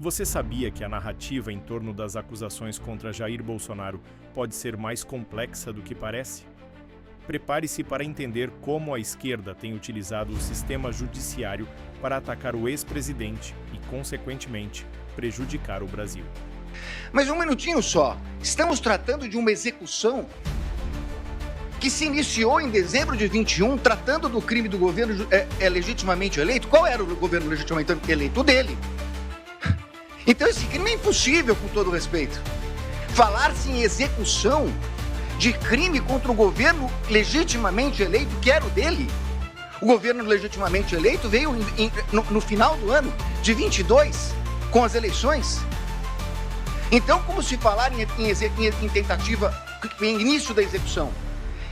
Você sabia que a narrativa em torno das acusações contra Jair Bolsonaro pode ser mais complexa do que parece? Prepare-se para entender como a esquerda tem utilizado o sistema judiciário para atacar o ex-presidente e, consequentemente, prejudicar o Brasil. Mas um minutinho só. Estamos tratando de uma execução que se iniciou em dezembro de 21, tratando do crime do governo legitimamente eleito. Qual era o governo legitimamente eleito? O dele. Então esse crime é impossível, com todo respeito. Falar-se em execução de crime contra o governo legitimamente eleito, que era o dele. O governo legitimamente eleito veio no final do ano de 22, com as eleições. Então, como se falar em tentativa, em início da execução?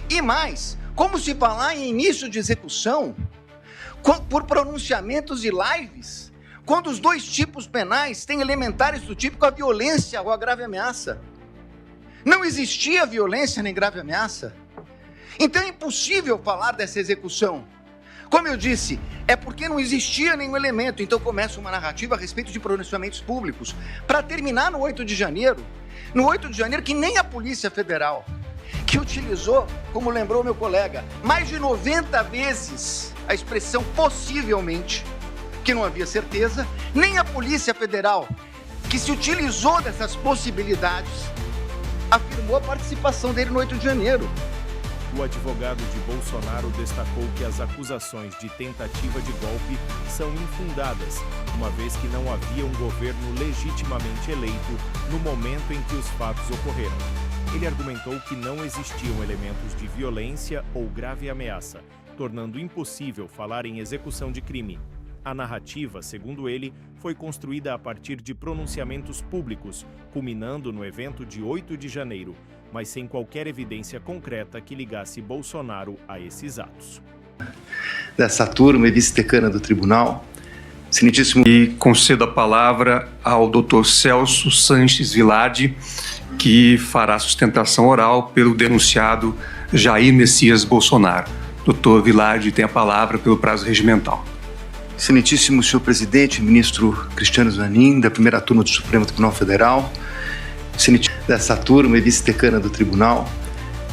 E mais, como se falar em início de execução por pronunciamentos e lives, quando os dois tipos penais têm elementares do tipo a violência ou a grave ameaça? Não existia violência nem grave ameaça. Então é impossível falar dessa execução. Como eu disse, é porque não existia nenhum elemento. Então começa uma narrativa a respeito de pronunciamentos públicos. Para terminar no 8 de janeiro, que nem a Polícia Federal, que utilizou, como lembrou meu colega, mais de 90 vezes a expressão possivelmente, que não havia certeza, nem a Polícia Federal, que se utilizou dessas possibilidades, afirmou a participação dele no 8 de janeiro. O advogado de Bolsonaro destacou que as acusações de tentativa de golpe são infundadas, uma vez que não havia um governo legitimamente eleito no momento em que os fatos ocorreram. Ele argumentou que não existiam elementos de violência ou grave ameaça, tornando impossível falar em execução de crime. A narrativa, segundo ele, foi construída a partir de pronunciamentos públicos, culminando no evento de 8 de janeiro, mas sem qualquer evidência concreta que ligasse Bolsonaro a esses atos. Dessa turma e vice-decana do tribunal, excelentíssimo... E concedo a palavra ao Dr. Celso Sanches Vilardi, que fará sustentação oral pelo denunciado Jair Messias Bolsonaro. Dr. Vilardi tem a palavra pelo prazo regimental. Excelentíssimo senhor presidente, ministro Cristiano Zanin, da primeira turma do Supremo Tribunal Federal, dessa turma e vice-decana do tribunal,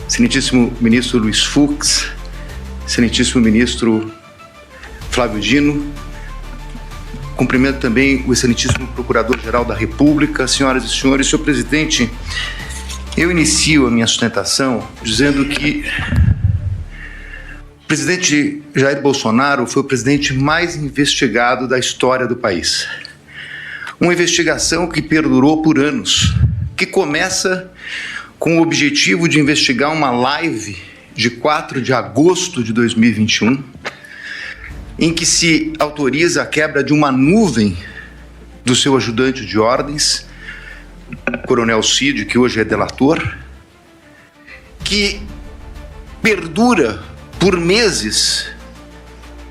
excelentíssimo ministro Luiz Fux, excelentíssimo ministro Flávio Dino, cumprimento também o excelentíssimo procurador-geral da República, senhoras e senhores. Senhor presidente, eu inicio a minha sustentação dizendo que o presidente Jair Bolsonaro foi o presidente mais investigado da história do país. Uma investigação que perdurou por anos, que começa com o objetivo de investigar uma live de 4 de agosto de 2021, em que se autoriza a quebra de uma nuvem do seu ajudante de ordens, Coronel Cid, que hoje é delator, que perdura por meses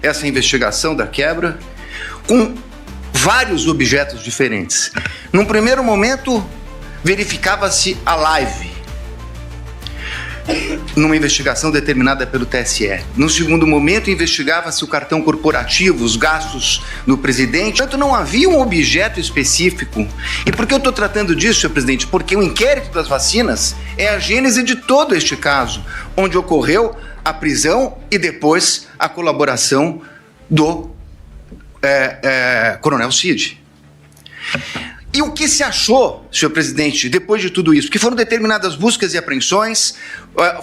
essa investigação da quebra, com vários objetos diferentes. Num primeiro momento, verificava-se a live, numa investigação determinada pelo TSE. No segundo momento, investigava-se o cartão corporativo, os gastos do presidente. Portanto, não havia um objeto específico. E por que eu estou tratando disso, senhor presidente? Porque o inquérito das vacinas é a gênese de todo este caso, onde ocorreu a prisão e depois a colaboração do Coronel Cid. E o que se achou, senhor presidente, depois de tudo isso? Que foram determinadas buscas e apreensões,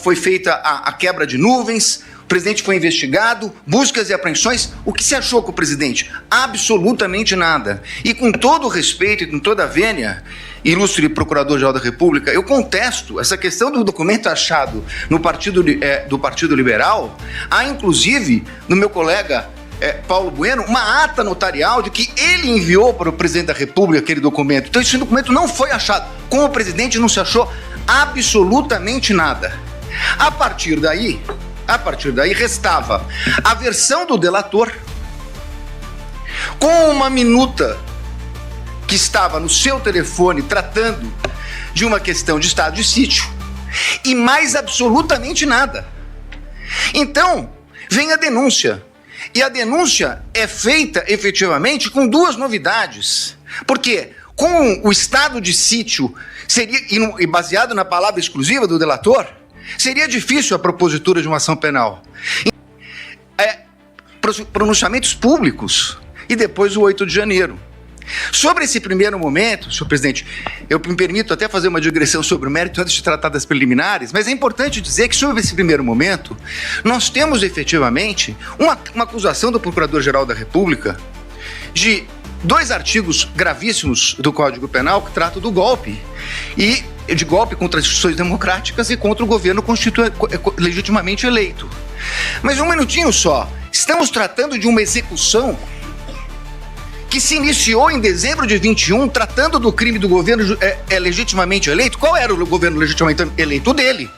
foi feita a quebra de nuvens, o presidente foi investigado, buscas e apreensões. O que se achou com o presidente? Absolutamente nada. E com todo o respeito e com toda a vênia, ilustre Procurador-Geral da República, eu contesto essa questão do documento achado no do Partido Liberal. Há, inclusive, no meu colega Paulo Bueno, uma ata notarial de que ele enviou para o presidente da República aquele documento. Então esse documento não foi achado. Com o presidente não se achou absolutamente nada. A partir daí restava a versão do delator com uma minuta que estava no seu telefone tratando de uma questão de estado de sítio e mais absolutamente nada. Então, vem a denúncia. E a denúncia é feita efetivamente com duas novidades. Porque com o estado de sítio, e baseado na palavra exclusiva do delator, seria difícil a propositura de uma ação penal. Pronunciamentos públicos e depois o 8 de janeiro. Sobre esse primeiro momento, senhor presidente, eu me permito até fazer uma digressão sobre o mérito antes de tratar das preliminares, mas é importante dizer que sobre esse primeiro momento, nós temos efetivamente uma acusação do Procurador-Geral da República de 2 artigos gravíssimos do Código Penal que tratam do golpe, e de golpe contra as instituições democráticas e contra o governo legitimamente eleito. Mas um minutinho só, estamos tratando de uma execução que se iniciou em dezembro de 21, tratando do crime do governo legitimamente eleito. Qual era o governo legitimamente eleito? O dele.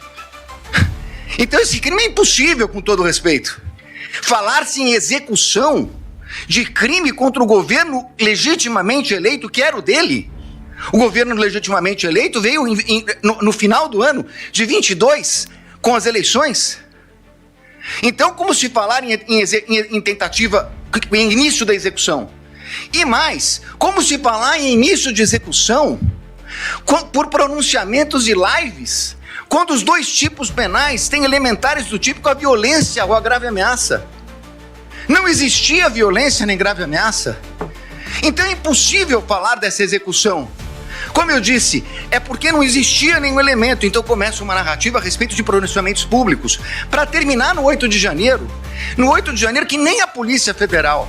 Então esse crime é impossível, com todo respeito. Falar-se em execução de crime contra o governo legitimamente eleito, que era o dele. O governo legitimamente eleito veio no final do ano de 22, com as eleições. Então, como se falar em tentativa, em início da execução? E mais, como se falar em início de execução por pronunciamentos de lives, quando os 2 tipos penais têm elementares do tipo com a violência ou a grave ameaça? Não existia violência nem grave ameaça. Então é impossível falar dessa execução. Como eu disse, é porque não existia nenhum elemento, então começa uma narrativa a respeito de pronunciamentos públicos. Para terminar no 8 de janeiro, que nem a Polícia Federal,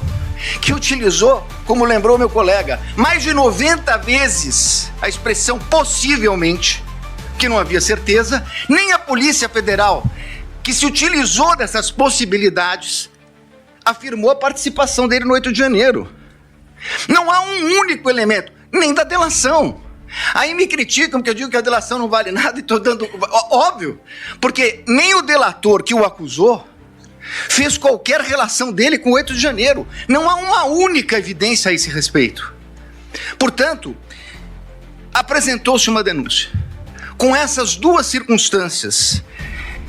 que utilizou, como lembrou meu colega, mais de 90 vezes a expressão possivelmente, que não havia certeza, nem a Polícia Federal, que se utilizou dessas possibilidades, afirmou a participação dele no 8 de janeiro. Não há um único elemento, nem da delação. Aí me criticam porque eu digo que a delação não vale nada e estou dando... Óbvio, porque nem o delator que o acusou fez qualquer relação dele com o 8 de janeiro. Não há uma única evidência a esse respeito. Portanto, apresentou-se uma denúncia. Com essas 2 circunstâncias,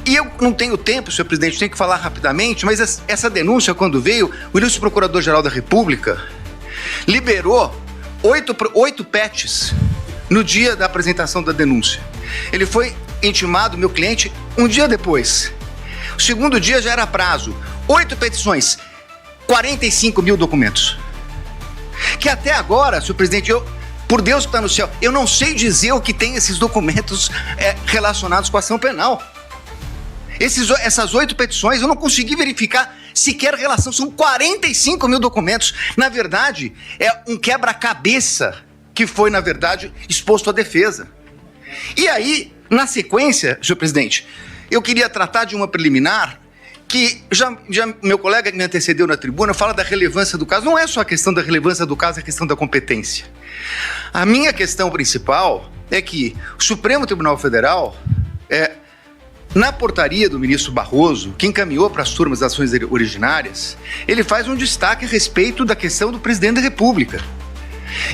e eu não tenho tempo, senhor presidente, tenho que falar rapidamente, mas essa denúncia, quando veio, o ilustre Procurador-Geral da República liberou 8 PETs no dia da apresentação da denúncia. Ele foi intimado, meu cliente, um dia depois. O segundo dia já era prazo. 8 petições, 45 mil documentos. Que até agora, senhor presidente, por Deus que está no céu, eu não sei dizer o que tem esses documentos relacionados com a ação penal. Essas 8 petições, eu não consegui verificar sequer relação. São 45 mil documentos. Na verdade, é um quebra-cabeça que foi, na verdade, exposto à defesa. E aí, na sequência, senhor presidente, eu queria tratar de uma preliminar que já meu colega que me antecedeu na tribuna fala da relevância do caso. Não é só a questão da relevância do caso, é a questão da competência. A minha questão principal é que o Supremo Tribunal Federal, na portaria do ministro Barroso, que encaminhou para as turmas das ações originárias, ele faz um destaque a respeito da questão do presidente da República.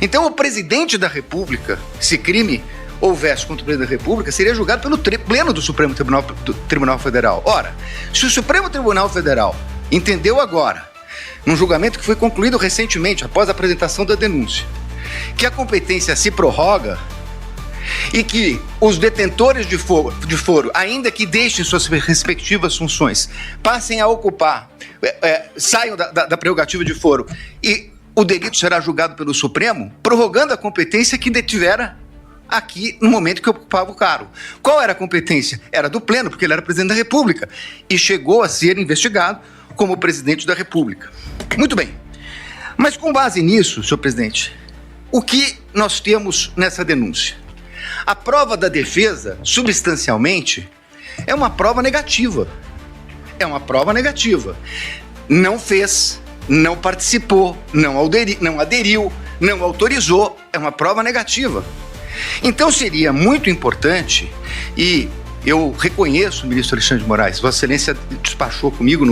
Então, o presidente da República, se crime houvesse contra o presidente da República, seria julgado pelo pleno do Supremo Tribunal Federal. Ora, se o Supremo Tribunal Federal entendeu agora, num julgamento que foi concluído recentemente, após a apresentação da denúncia, que a competência se prorroga e que os detentores de foro, ainda que deixem suas respectivas funções, passem a ocupar, saiam da prerrogativa de foro e o delito será julgado pelo Supremo, prorrogando a competência que detivera aqui no momento que ocupava o cargo. Qual era a competência? Era do pleno, porque ele era presidente da República e chegou a ser investigado como presidente da República. Muito bem. Mas com base nisso, senhor presidente, o que nós temos nessa denúncia? A prova da defesa, substancialmente, é uma prova negativa. É uma prova negativa. Não fez, não participou, não aderiu, não autorizou. É uma prova negativa. Então seria muito importante, e eu reconheço, ministro Alexandre de Moraes, Vossa Excelência despachou comigo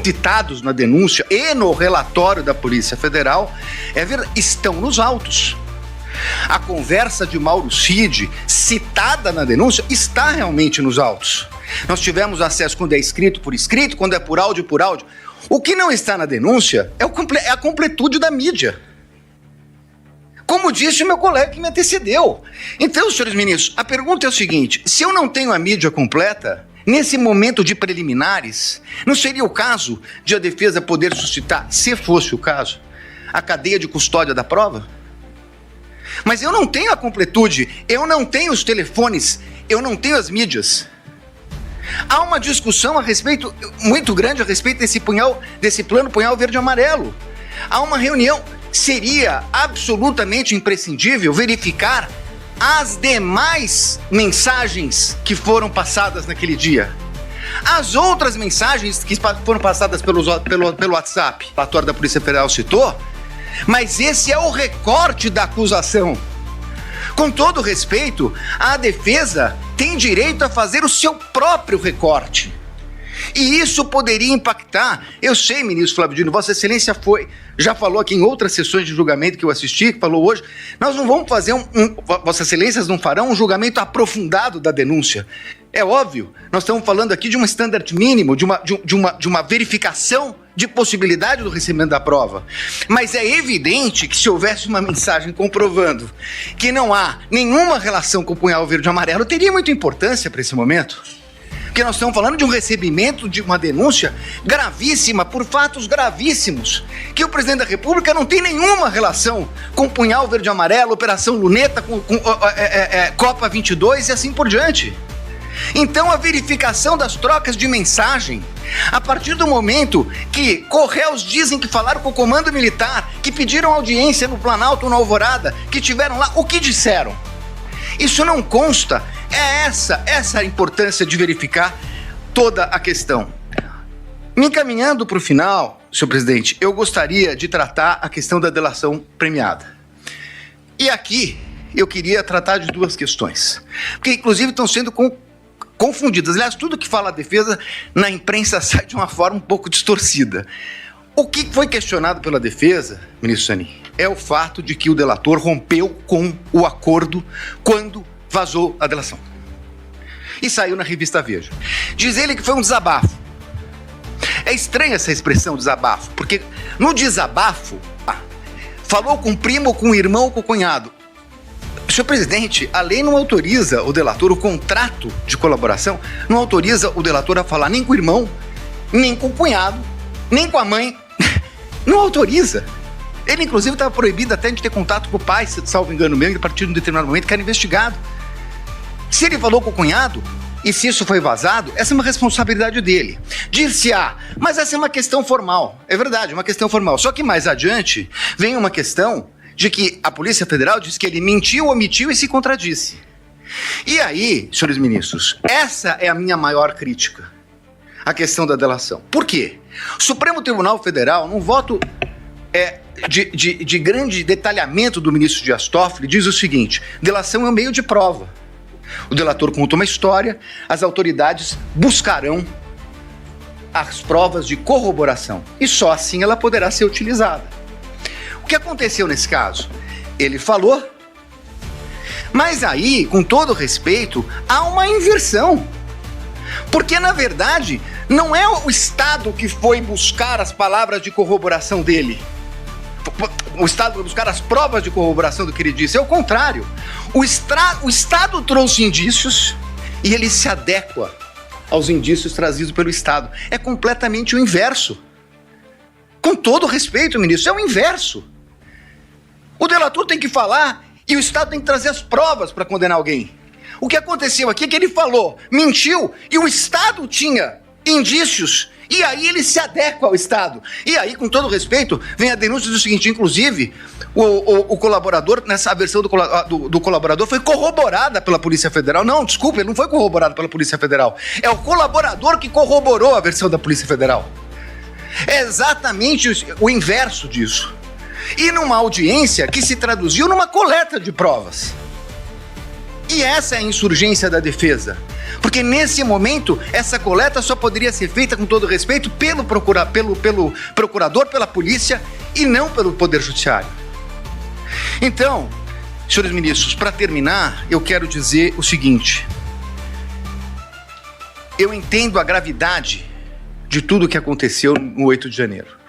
citados na denúncia e no relatório da Polícia Federal, estão nos autos. A conversa de Mauro Cid, citada na denúncia, está realmente nos autos. Nós tivemos acesso quando é escrito por escrito, quando é por áudio, por áudio. O que não está na denúncia é a completude da mídia. como disse o meu colega que me antecedeu. Então, senhores ministros, a pergunta é o seguinte: se eu não tenho a mídia completa, nesse momento de preliminares, não seria o caso de a defesa poder suscitar, se fosse o caso, a cadeia de custódia da prova? Mas eu não tenho a completude, eu não tenho os telefones, eu não tenho as mídias. Há uma discussão a respeito, muito grande a respeito desse plano punhal verde e amarelo. Há uma reunião. Seria absolutamente imprescindível verificar as demais mensagens que foram passadas naquele dia. As outras mensagens que foram passadas pelo WhatsApp, o relatório da Polícia Federal citou, mas esse é o recorte da acusação. Com todo respeito, a defesa tem direito a fazer o seu próprio recorte. E isso poderia impactar. Eu sei, ministro Flávio Dino, Vossa Excelência já falou aqui em outras sessões de julgamento que eu assisti, que falou hoje, nós não vamos fazer Vossa Excelências não farão um julgamento aprofundado da denúncia. É óbvio, nós estamos falando aqui de um standard mínimo, de uma verificação de possibilidade do recebimento da prova. Mas é evidente que se houvesse uma mensagem comprovando que não há nenhuma relação com o punhal verde e amarelo, teria muita importância para esse momento. Porque nós estamos falando de um recebimento de uma denúncia gravíssima, por fatos gravíssimos, que o presidente da República não tem nenhuma relação com o punhal verde e amarelo, Operação Luneta, com Copa 22 e assim por diante. Então a verificação das trocas de mensagem, a partir do momento que Correios dizem que falaram com o comando militar, que pediram audiência no Planalto ou na Alvorada, que tiveram lá, o que disseram? Isso não consta. É essa a importância de verificar toda a questão. Me encaminhando para o final, senhor presidente, eu gostaria de tratar a questão da delação premiada. E aqui eu queria tratar de duas questões, porque inclusive estão sendo confundidas. Aliás, tudo que fala a defesa na imprensa sai de uma forma um pouco distorcida. O que foi questionado pela defesa, ministro Zanin, é o fato de que o delator rompeu com o acordo quando vazou a delação. E saiu na revista Veja. Diz ele que foi um desabafo. É estranha essa expressão, desabafo, porque no desabafo, falou com o primo, com o irmão, com o cunhado. Senhor presidente, a lei não autoriza o delator, o contrato de colaboração, não autoriza o delator a falar nem com o irmão, nem com o cunhado, nem com a mãe. Não autoriza. Ele, inclusive, estava proibido até de ter contato com o pai, se salvo engano mesmo, a partir de um determinado momento que era investigado. Se ele falou com o cunhado, e se isso foi vazado, essa é uma responsabilidade dele. Dir-se-á, mas essa é uma questão formal. É verdade, uma questão formal. Só que mais adiante, vem uma questão de que a Polícia Federal diz que ele mentiu, omitiu e se contradisse. E aí, senhores ministros, essa é a minha maior crítica. A questão da delação. Por quê? O Supremo Tribunal Federal, num voto de grande detalhamento do ministro Dias Toffoli, diz o seguinte: delação é um meio de prova. O delator conta uma história, as autoridades buscarão as provas de corroboração e só assim ela poderá ser utilizada. O que aconteceu nesse caso? Ele falou, mas aí, com todo respeito, há uma inversão. Porque, na verdade, não é o Estado que foi buscar as palavras de corroboração dele. O Estado foi buscar as provas de corroboração do que ele disse. É o contrário. O Estado trouxe indícios e ele se adequa aos indícios trazidos pelo Estado. É completamente o inverso. Com todo respeito, ministro, é o inverso. O delator tem que falar e o Estado tem que trazer as provas para condenar alguém. O que aconteceu aqui é que ele falou, mentiu, e o Estado tinha indícios, e aí ele se adequa ao Estado. E aí, com todo respeito, vem a denúncia do seguinte: inclusive, o colaborador, nessa versão do colaborador, foi corroborada pela Polícia Federal. Não, desculpa, ele não foi corroborado pela Polícia Federal. É o colaborador que corroborou a versão da Polícia Federal. É exatamente o inverso disso. E numa audiência que se traduziu numa coleta de provas. E essa é a insurgência da defesa. Porque nesse momento, essa coleta só poderia ser feita, com todo respeito, pelo procurador, pela polícia e não pelo Poder Judiciário. Então, senhores ministros, para terminar, eu quero dizer o seguinte: eu entendo a gravidade de tudo o que aconteceu no 8 de janeiro.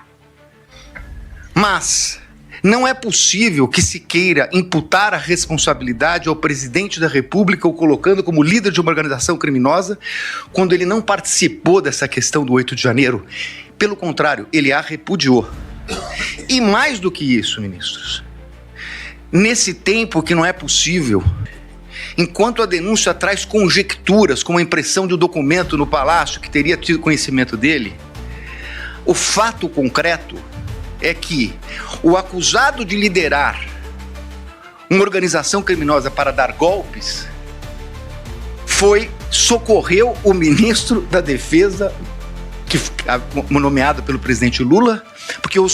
Mas Não é possível que se queira imputar a responsabilidade ao presidente da República o colocando como líder de uma organização criminosa quando ele não participou dessa questão do 8 de janeiro. Pelo contrário, ele a repudiou. E mais do que isso, ministros, nesse tempo que não é possível, enquanto a denúncia traz conjecturas, como a impressão de um documento no palácio que teria tido conhecimento dele, o fato concreto é que o acusado de liderar uma organização criminosa para dar golpes socorreu o ministro da Defesa, nomeado pelo presidente Lula, porque o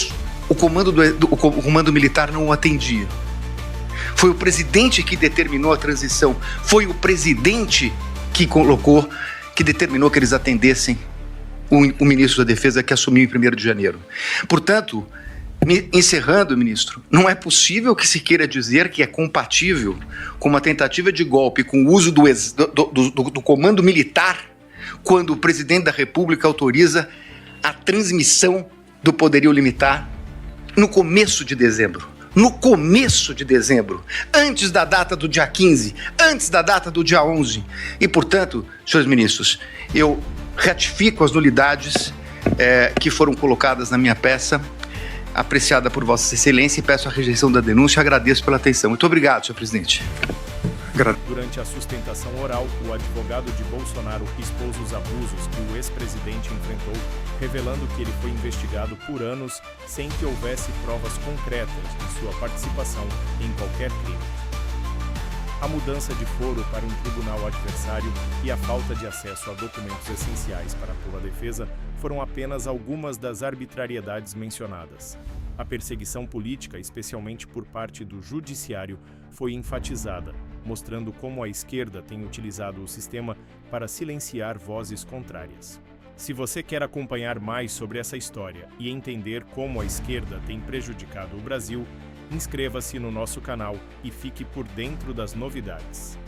comando militar não o atendia. Foi o presidente que determinou a transição, foi o presidente que determinou que eles atendessem o ministro da Defesa que assumiu em 1º de janeiro. Portanto, encerrando, ministro, não é possível que se queira dizer que é compatível com uma tentativa de golpe com o uso do comando militar quando o presidente da República autoriza a transmissão do poderio limitar no começo de dezembro. No começo de dezembro, antes da data do dia 15, antes da data do dia 11. E, portanto, senhores ministros, eu ratifico as nulidades que foram colocadas na minha peça, apreciada por Vossa Excelência, e peço a rejeição da denúncia e agradeço pela atenção. Muito obrigado, senhor presidente. Durante a sustentação oral, o advogado de Bolsonaro expôs os abusos que o ex-presidente enfrentou, revelando que ele foi investigado por anos sem que houvesse provas concretas de sua participação em qualquer crime. A mudança de foro para um tribunal adversário e a falta de acesso a documentos essenciais para a tua defesa foram apenas algumas das arbitrariedades mencionadas. A perseguição política, especialmente por parte do judiciário, foi enfatizada, mostrando como a esquerda tem utilizado o sistema para silenciar vozes contrárias. Se você quer acompanhar mais sobre essa história e entender como a esquerda tem prejudicado o Brasil, inscreva-se no nosso canal e fique por dentro das novidades.